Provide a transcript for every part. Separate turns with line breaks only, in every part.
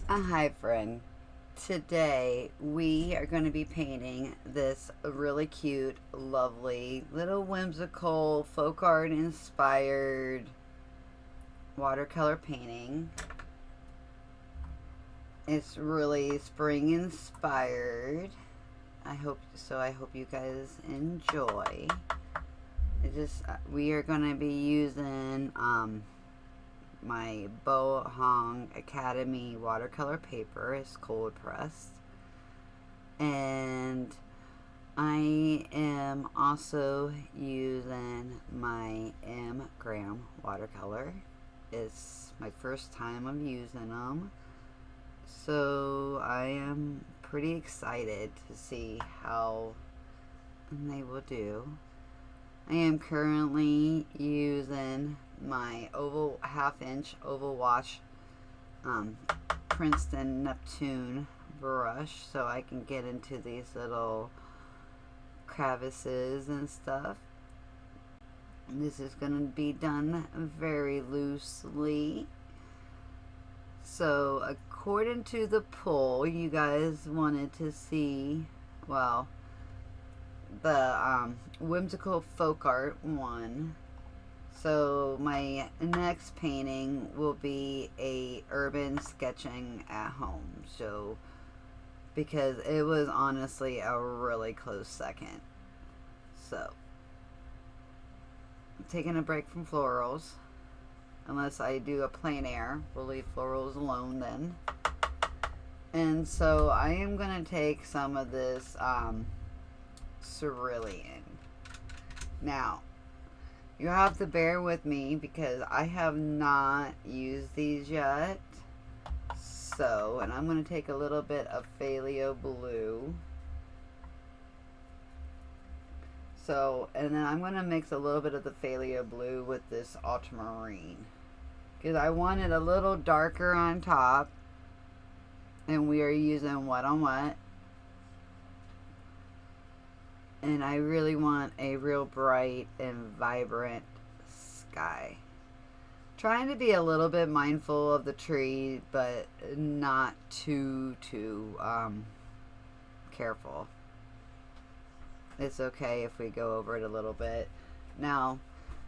Hi friend. Today we are going to be painting this really cute, lovely, little whimsical, folk art inspired watercolor painting. It's really spring inspired. I hope you guys enjoy. We are going to be using my Bo Hong Academy watercolor paper is cold pressed, and I am also using my M Graham watercolor. It's my first time of using them, so I am pretty excited to see how they will do. I am currently using my oval half-inch oval wash Princeton Neptune brush so I can get into these little crevices and stuff. This is going to be done very loosely. So according to the poll, you guys wanted to see, well, the whimsical folk art one. So my next painting will be a urban sketching at home. So because it was honestly a really close second. So I'm taking a break from florals. Unless I do a plein air, we'll leave florals alone then. And so I am gonna take some of this cerulean. Now, you have to bear with me because I have not used these yet. So, and I'm going to take a little bit of phthalo blue. So, and then I'm going to mix a little bit of the phthalo blue with this ultramarine. Because I want it a little darker on top. And we are using wet on wet. And I really want a real bright and vibrant sky. Trying to be a little bit mindful of the tree, but not too careful. It's okay if we go over it a little bit. Now,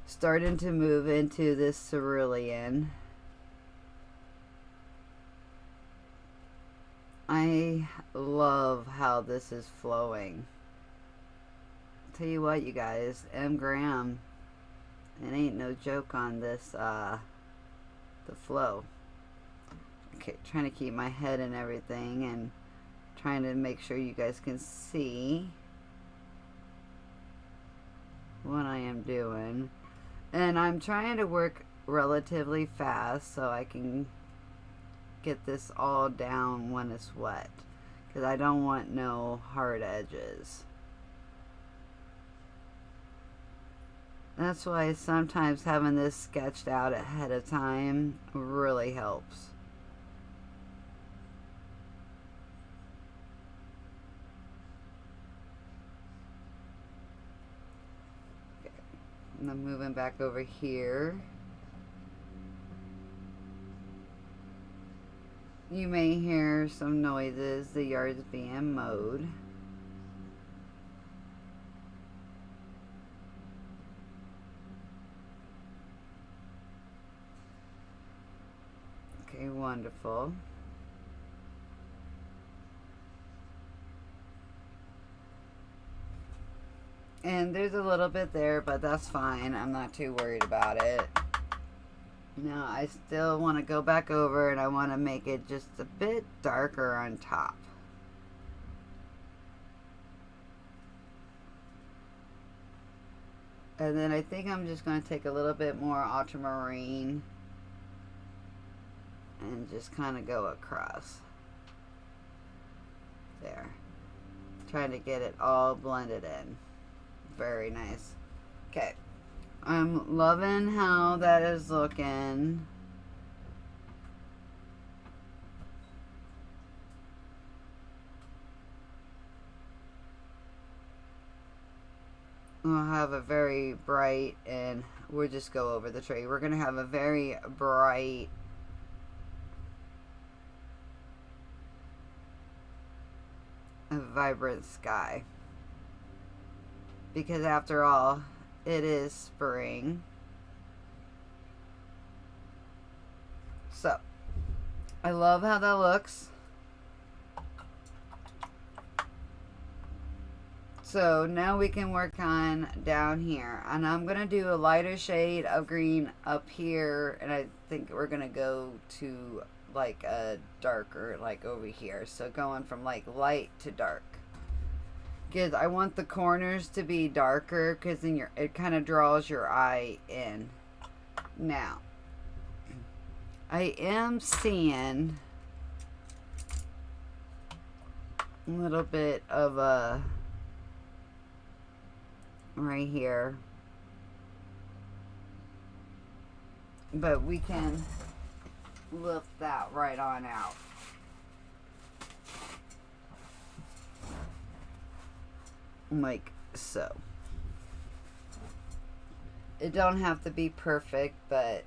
starting to move into this cerulean. I love how this is flowing. Tell you what, you guys, M. Graham, it ain't no joke on this, the flow. Okay, trying to keep my head and everything and trying to make sure you guys can see what I am doing. And I'm trying to work relatively fast so I can get this all down when it's wet, because I don't want no hard edges. That's why sometimes having this sketched out ahead of time really helps. Okay. And I'm moving back over here. You may hear some noises. The yard's being mowed. Okay, wonderful. And there's a little bit there, but that's fine. I'm not too worried about it. Now, I still want to go back over and I want to make it just a bit darker on top. And then I think I'm just going to take a little bit more ultramarine and just kind of go across. There. Trying to get it all blended in. Very nice. Okay. I'm loving how that is looking. We'll have a very bright, and we'll just go over the tree. We're going to have a very bright a vibrant sky. Because after all, it is spring. So, I love how that looks. So now we can work on down here. And I'm going to do a lighter shade of green up here. And I think we're going to go to like a darker, like over here. So going from like light to dark. Because I want the corners to be darker, because then it kind of draws your eye in. Now, I am seeing a little bit of a right here, but we can lift that right on out. Like so. It don't have to be perfect, but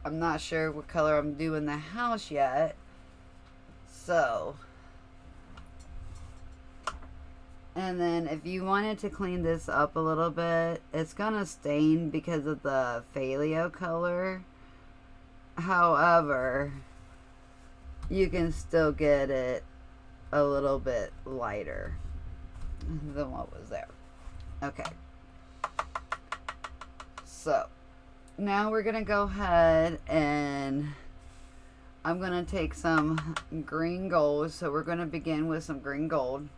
I'm not sure what color I'm doing the house yet. So, and then if you wanted to clean this up a little bit, it's gonna stain because of the phthalo color. However, you can still get it a little bit lighter than what was there. Okay. So, now we're going to go ahead and I'm going to take some green gold. So we're going to begin with some green gold.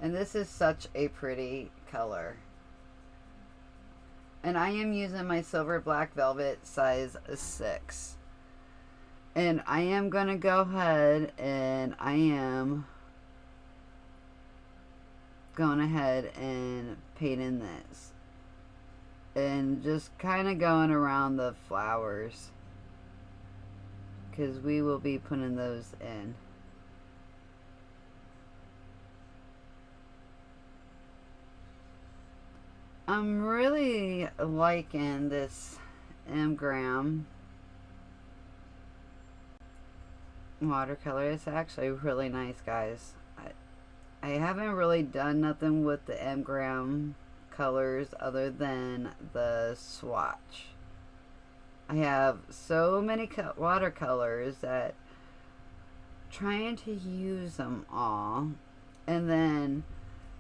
And this is such a pretty color. And I am using my silver black velvet size 6. And I am going to go ahead and I am going ahead and painting this. And just kind of going around the flowers. Because we will be putting those in. I'm really liking this Gram watercolor. It's actually really nice, guys. I haven't really done nothing with the Gram colors other than the swatch. I have so many watercolors that I'm trying to use them all. And then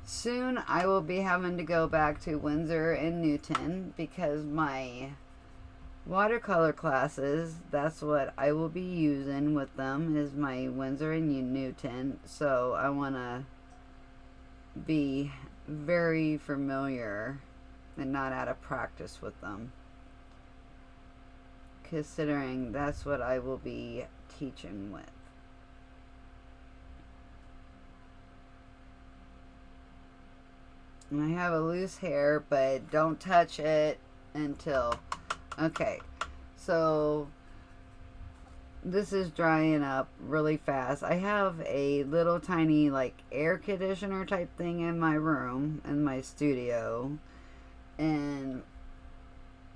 soon I will be having to go back to Winsor and Newton because my watercolor classes, that's what I will be using with them, is my Winsor and Newton. So I want to be very familiar and not out of practice with them, considering that's what I will be teaching with. And I have a loose hair, but don't touch it until... Okay, so this is drying up really fast. I have a little tiny like air conditioner type thing in my room, in my studio. And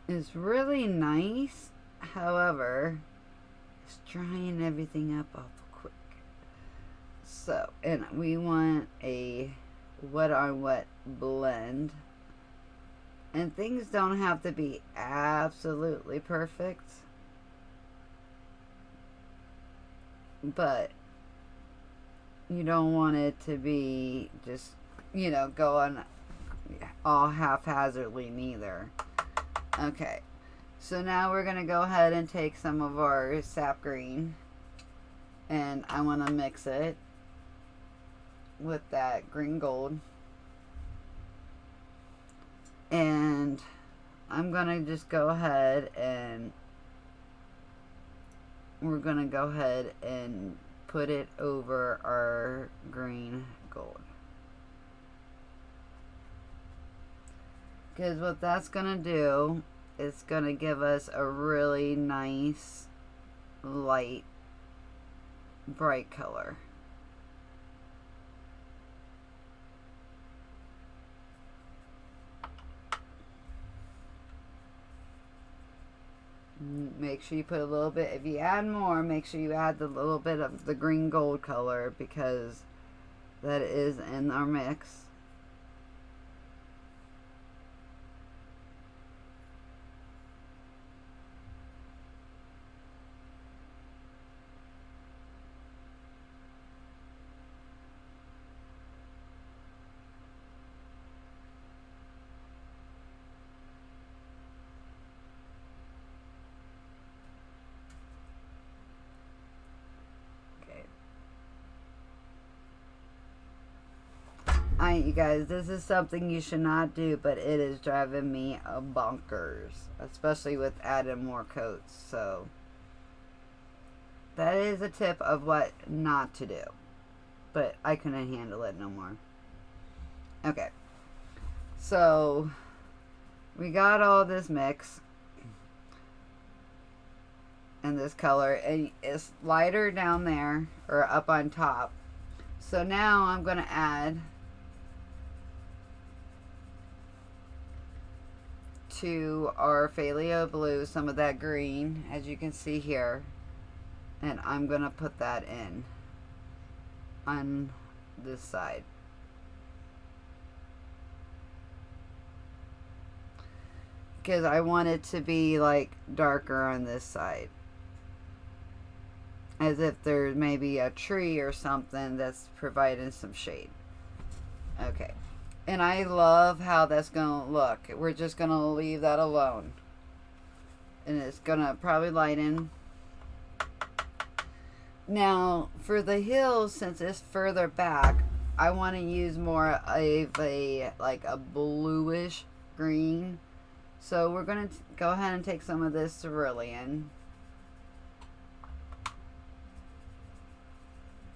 it's really nice. However, it's drying everything up awful quick. So, and we want a wet on wet blend. And things don't have to be absolutely perfect. But you don't want it to be just, you know, going all haphazardly neither. Okay. So now we're going to go ahead and take some of our sap green. And I want to mix it with that green gold. And I'm going to just go ahead and we're going to go ahead and put it over our green gold. Because what that's going to do, it's going to give us a really nice, light, bright color. Make sure you put a little bit, if you add more, make sure you add the little bit of the green gold color, because that is in our mix. You guys, this is something you should not do, but it is driving me bonkers, especially with adding more coats. So that is a tip of what not to do, but I couldn't handle it no more. Okay, so we got all this mix and this color, and it's lighter down there or up on top. So now I'm going to add to our phthalo blue some of that green, as you can see here, and I'm gonna put that in on this side, because I want it to be like darker on this side, as if there's maybe a tree or something that's providing some shade. Okay. And I love how that's going to look. We're just going to leave that alone. And it's going to probably lighten. Now, for the hills, since it's further back, I want to use more of like a bluish green. So we're going to go ahead and take some of this cerulean.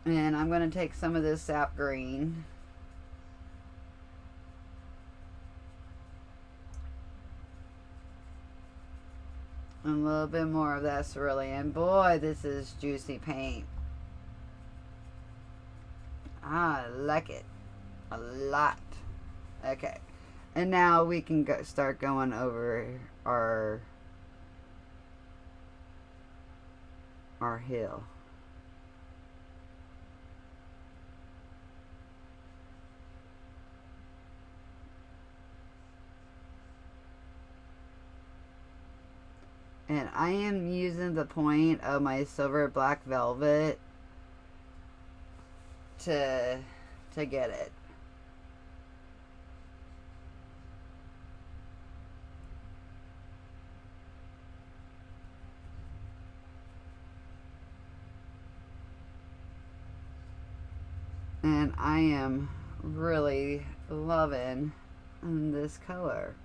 And I'm going to take some of this sap green. And a little bit more of that cerulean. Boy, this is juicy paint. I like it a lot. Okay. And now we can start going over our hill. And I am using the point of my silver black velvet to get it. And I am really loving this color.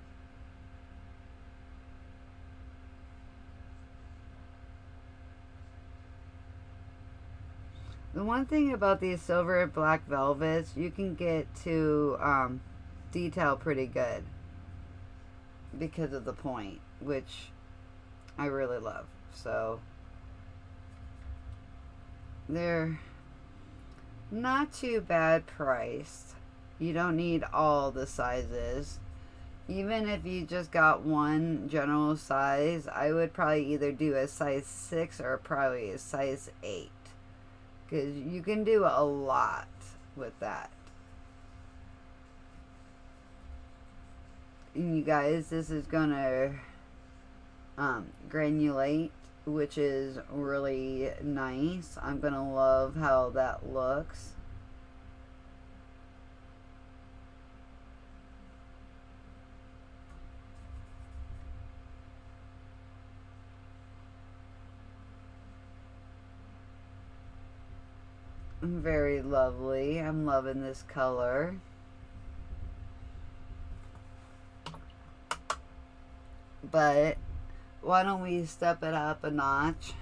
The one thing about these silver and black velvets, you can get to detail pretty good because of the point, which I really love. So they're not too bad priced. You don't need all the sizes. Even if you just got one general size, I would probably either do a size 6 or probably a size 8. Because you can do a lot with that. And you guys, this is going to granulate, which is really nice. I'm going to love how that looks. Very lovely. I'm loving this color. But why don't we step it up a notch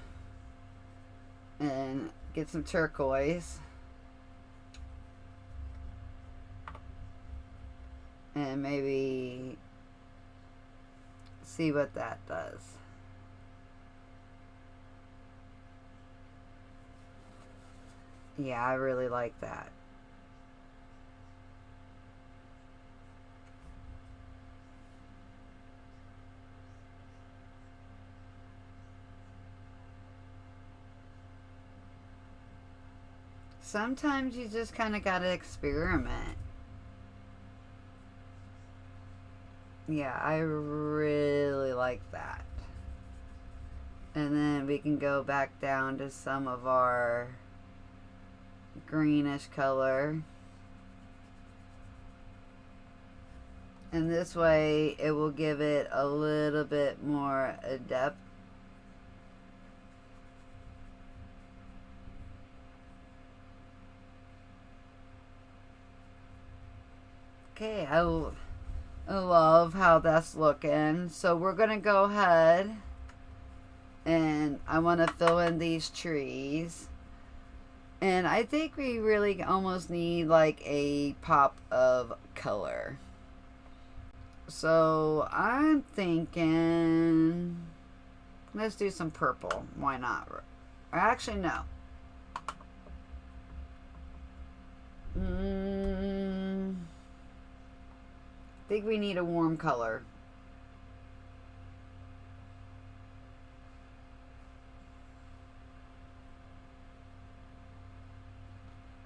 and get some turquoise and maybe see what that does. Yeah, I really like that. Sometimes you just kind of gotta experiment. Yeah, I really like that. And then we can go back down to some of our greenish color. And this way it will give it a little bit more depth. Okay, I love how that's looking. So we're going to go ahead and I want to fill in these trees. And I think we really almost need like a pop of color. So I'm thinking, let's do some purple. Why not? Actually, no. I think we need a warm color.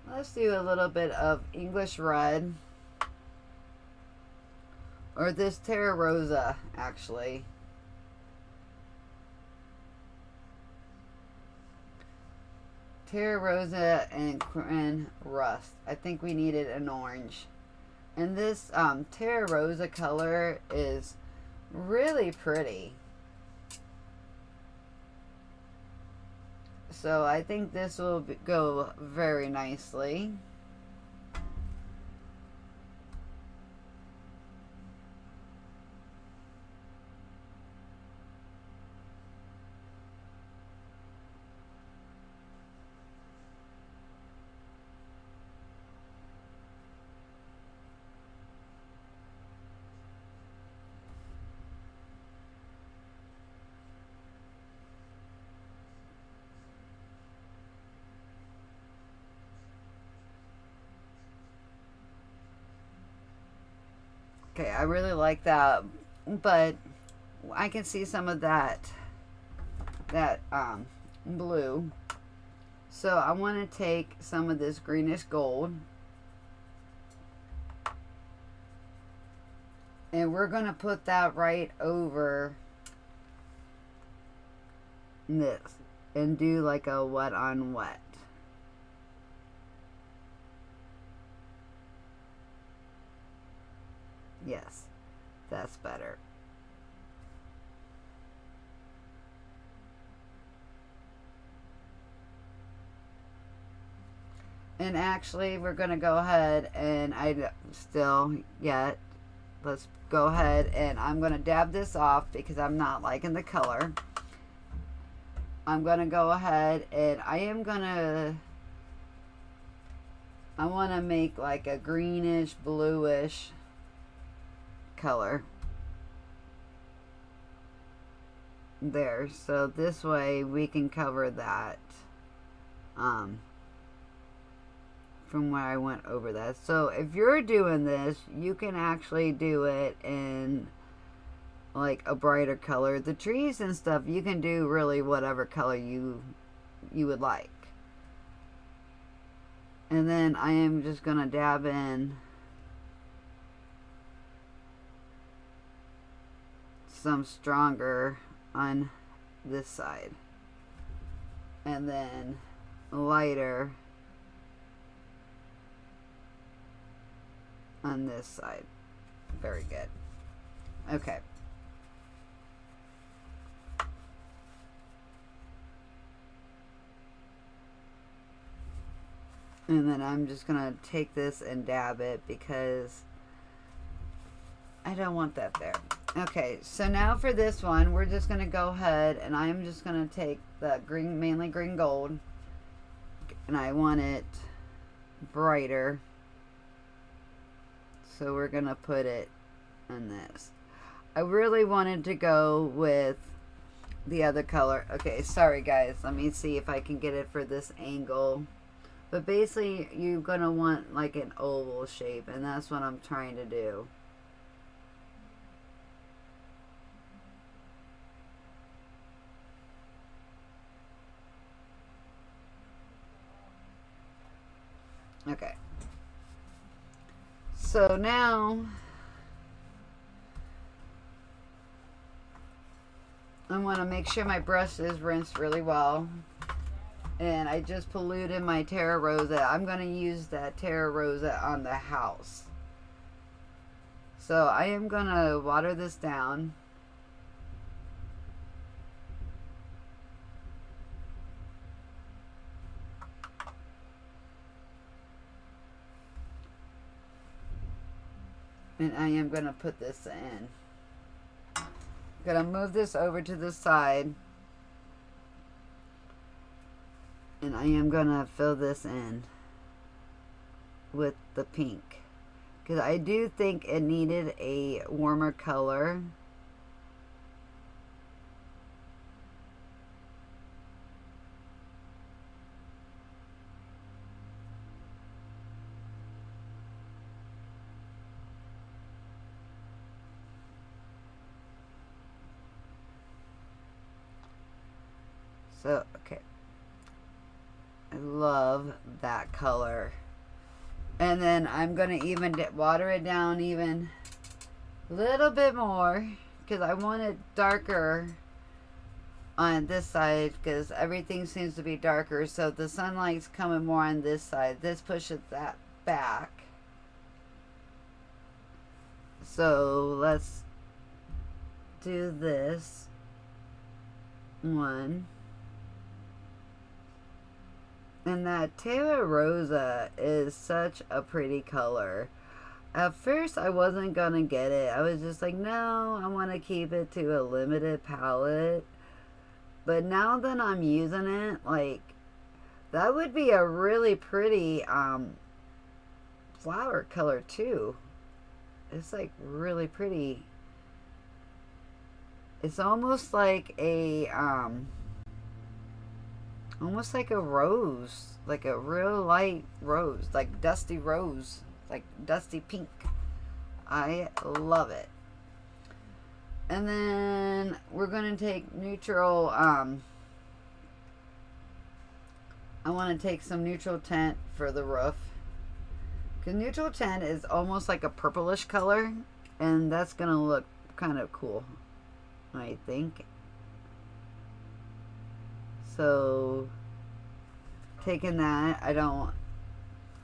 Let's do a little bit of English red. Or this Terra Rosa, actually. Terra Rosa and Rust. I think we needed an orange. And this Terra Rosa color is really pretty. So I think this will go very nicely. Okay, I really like that, but I can see some of that blue. So I want to take some of this greenish gold, and we're going to put that right over this and do like a wet on wet. Yes, that's better. And actually, we're going to go ahead and let's go ahead and I'm going to dab this off because I'm not liking the color. I'm going to go ahead and I want to make like a greenish, bluish color there. So this way we can cover that from where I went over that. So if you're doing this, you can actually do it in like a brighter color. The trees and stuff, you can do really whatever color you would like. And then I am just going to dab in some stronger on this side. And then lighter on this side. Very good. Okay. And then I'm just going to take this and dab it because I don't want that there. Okay, so now for this one, we're just going to go ahead and I'm just going to take the green, mainly green gold, and I want it brighter. So we're going to put it on this. I really wanted to go with the other color. Okay, sorry guys. Let me see if I can get it for this angle. But basically, you're going to want like an oval shape, and that's what I'm trying to do. Okay. So now I want to make sure my brush is rinsed really well. And I just polluted my Terra Rosa. I'm going to use that Terra Rosa on the house. So I am going to water this down. And I am going to put this in. I'm going to move this over to the side. And I am going to fill this in with the pink. Because I do think it needed a warmer color. So, okay. I love that color. And then I'm going to even water it down even a little bit more. Because I want it darker on this side. Because everything seems to be darker. So the sunlight's coming more on this side. This pushes that back. So let's do this one. And that Terra Rosa is such a pretty color. At first, I wasn't going to get it. I was just like, no, I want to keep it to a limited palette. But now that I'm using it, like, that would be a really pretty flower color, too. It's, like, really pretty. It's almost like a, almost like a rose, like a real light rose, like dusty rose, like dusty pink. I love it. And then we're going to take neutral, I want to take some neutral tint for the roof. Because neutral tint is almost like a purplish color, and that's going to look kind of cool, I think. So, taking that,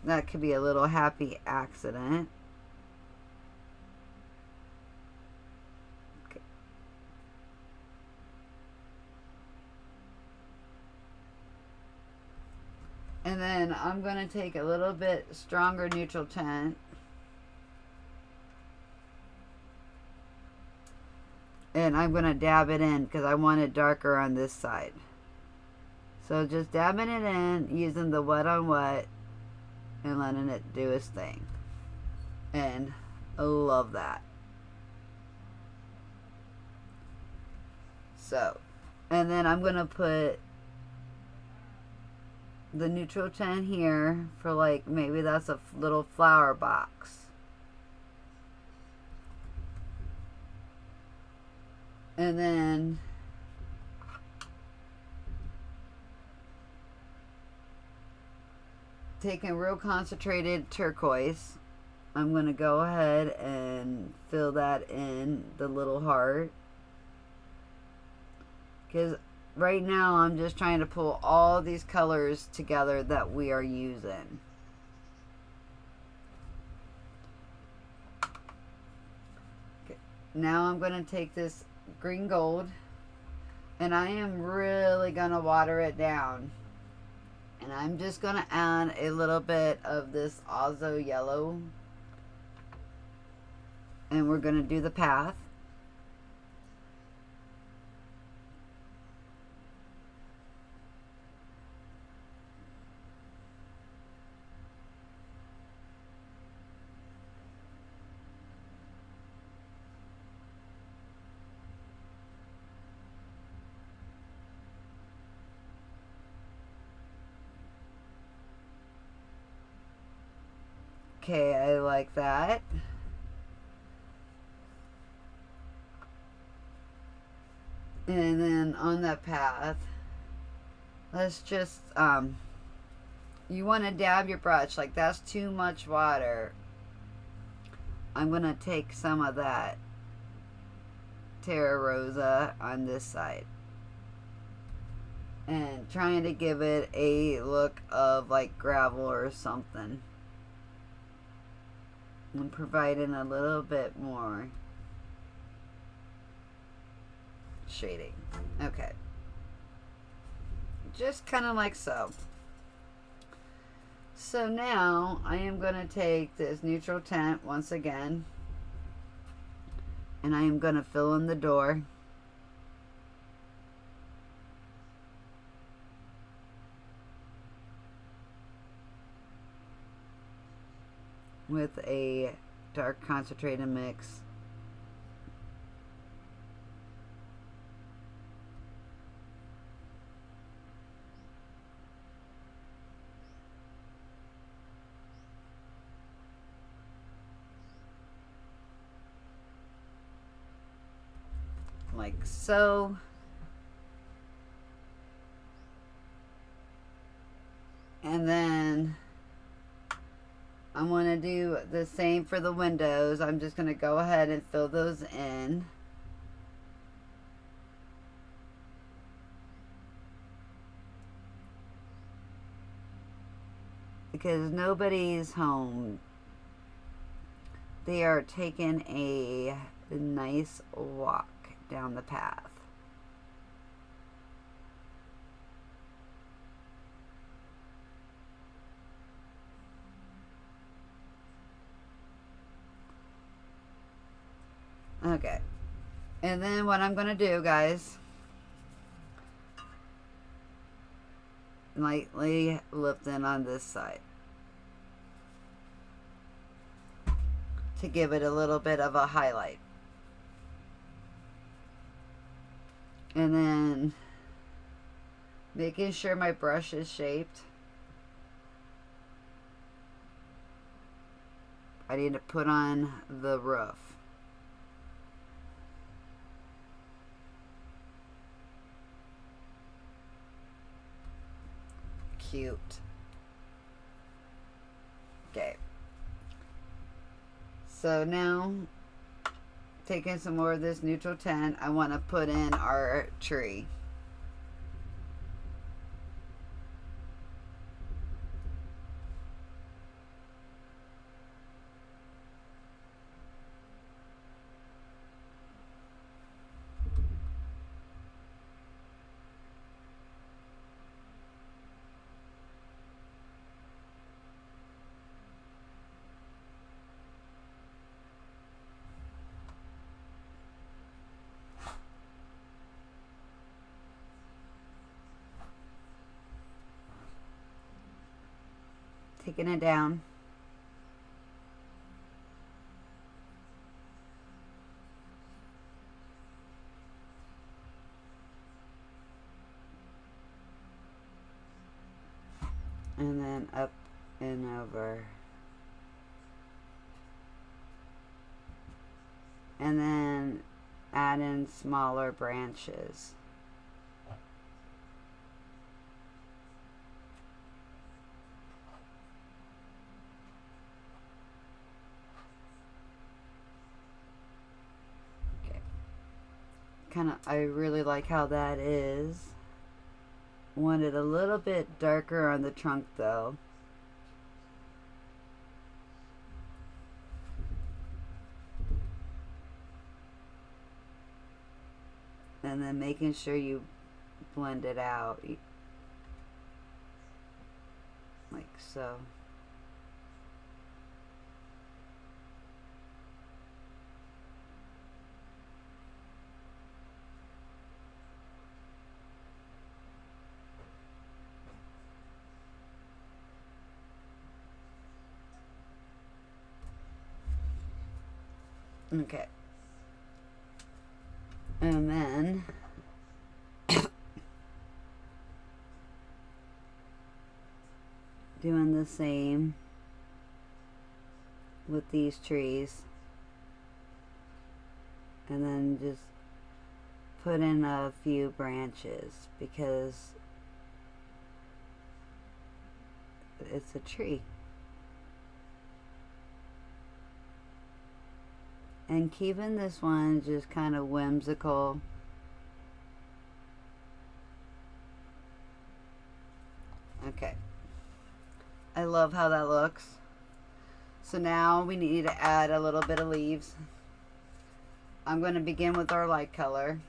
that could be a little happy accident. Okay. And then I'm going to take a little bit stronger neutral tint. And I'm going to dab it in because I want it darker on this side. So just dabbing it in, using the wet on wet, and letting it do its thing. And I love that. So, and then I'm going to put the neutral tint here for like, maybe that's a little flower box. And then taking real concentrated turquoise, I'm going to go ahead and fill that in the little heart. Because right now I'm just trying to pull all these colors together that we are using. Okay. Now I'm going to take this green gold, and I am really going to water it down. And I'm just going to add a little bit of this Azo yellow. And we're going to do the path. Okay, I like that. And then on that path, let's just you want to dab your brush like that's too much water. I'm going to take some of that Terra Rosa on this side and trying to give it a look of like gravel or something and providing a little bit more shading. Okay, just kind of like so. So now I am going to take this neutral tint once again and I am going to fill in the door with a dark concentrated mix. Like so. And then I'm going to do the same for the windows. I'm just going to go ahead and fill those in. Because nobody's home. They are taking a nice walk down the path. Okay. And then what I'm going to do, guys, lightly lift in on this side to give it a little bit of a highlight. And then making sure my brush is shaped. I need to put on the roof. Cute. Okay. So now, taking some more of this neutral tint, I want to put in our tree. Taking it down. And then up and over. And then add in smaller branches. I really like how that is. Want it a little bit darker on the trunk though. And then making sure you blend it out like so. Okay. And then doing the same with these trees. And then just put in a few branches because it's a tree. And keeping this one just kind of whimsical. Okay. I love how that looks. So now we need to add a little bit of leaves. I'm going to begin with our light color.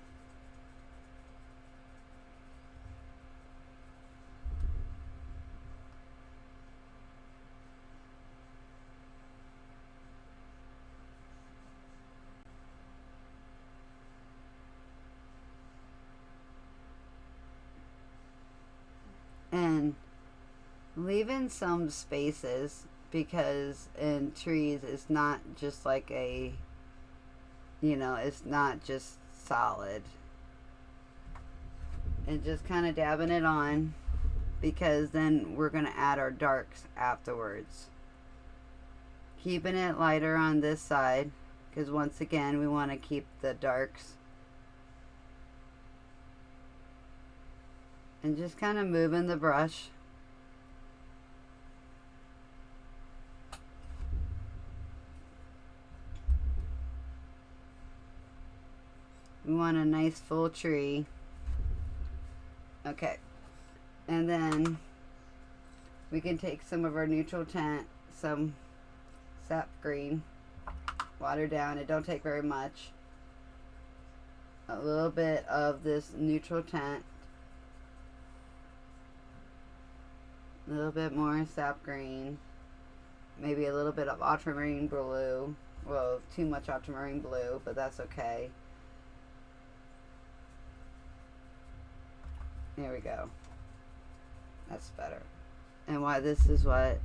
And leaving some spaces, because in trees it's not just like a, you know, it's not just solid. And just kind of dabbing it on, because then we're going to add our darks afterwards. Keeping it lighter on this side, because once again we want to keep the darks. And just kind of moving the brush. We want a nice full tree. Okay. And then we can take some of our neutral tint, some sap green, water down. It don't take very much. A little bit of this neutral tint. A little bit more sap green. Maybe a little bit of ultramarine blue. Well, too much ultramarine blue, but that's okay. There we go. That's better. And why this is what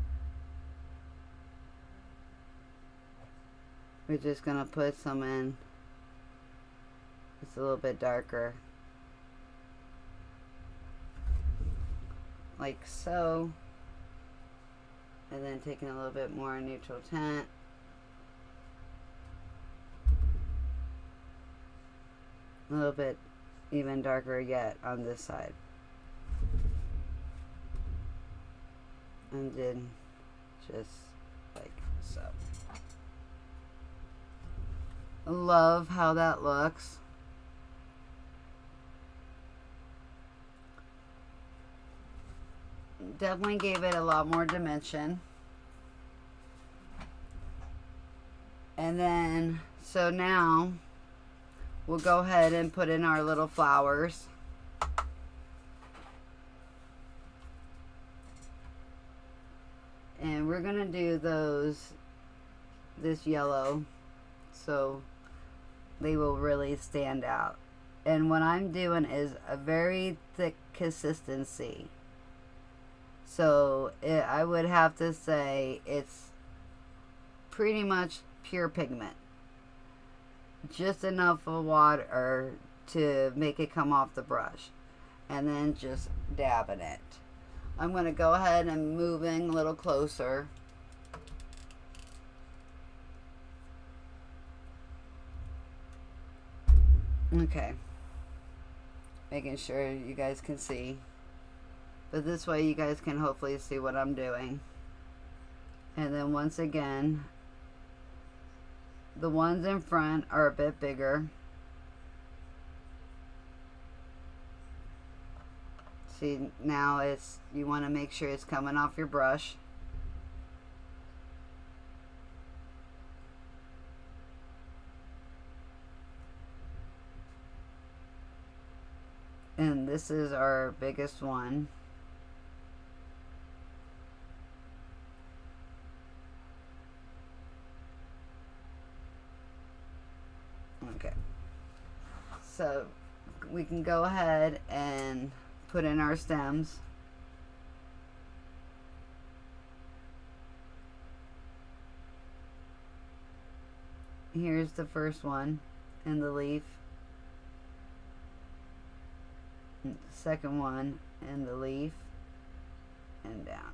we're just gonna put some in. It's a little bit darker. Like so. And then taking a little bit more neutral tint. A little bit even darker yet on this side. And then just like so. Love how that looks. Definitely gave it a lot more dimension. And then, so now we'll go ahead and put in our little flowers. And we're gonna do this yellow, so they will really stand out. And what I'm doing is a very thick consistency. So I would have to say it's pretty much pure pigment. Just enough of water to make it come off the brush. And then just dabbing it. I'm going to go ahead and moving a little closer. Okay. Making sure you guys can see. But this way you guys can hopefully see what I'm doing. And then once again, the ones in front are a bit bigger. See, now it's, you want to make sure it's coming off your brush. And this is our biggest one. Okay. So we can go ahead and put in our stems. Here's the first one in the leaf. And the second one in the leaf and down.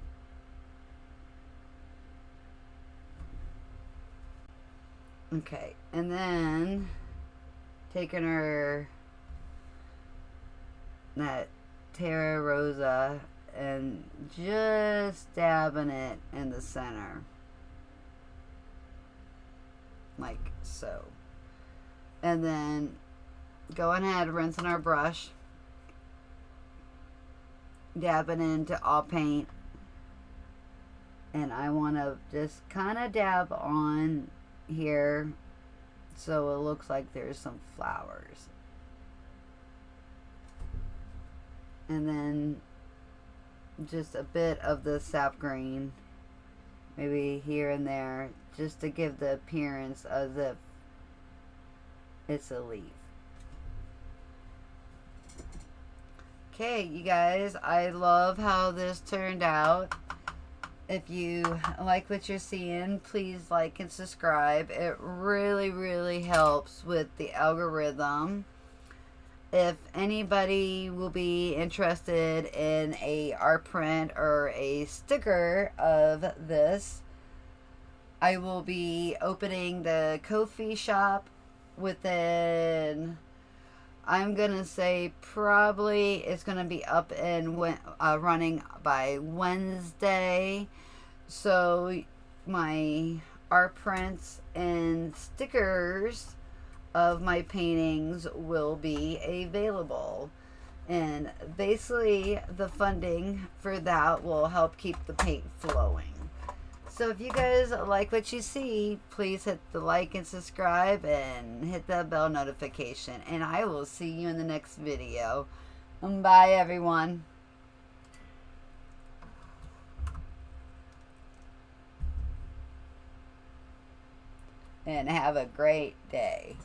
Okay, and then taking our that Terra Rosa and just dabbing it in the center. Like so. And then going ahead, rinsing our brush. Dabbing into all paint. And I want to just kind of dab on here so it looks like there's some flowers. And then just a bit of the sap green, maybe here and there, just to give the appearance as if it's a leaf. Okay, you guys, I love how this turned out. If you like what you're seeing, please like and subscribe. It really, really helps with the algorithm. If anybody will be interested in a art print or a sticker of this, I will be opening the Ko-fi shop within, I'm gonna say probably it's gonna be up and running by Wednesday. So my art prints and stickers of my paintings will be available, and basically the funding for that will help keep the paint flowing. So if you guys like what you see, please hit the like and subscribe and hit that bell notification, and I will see you in the next video. Bye everyone. And have a great day.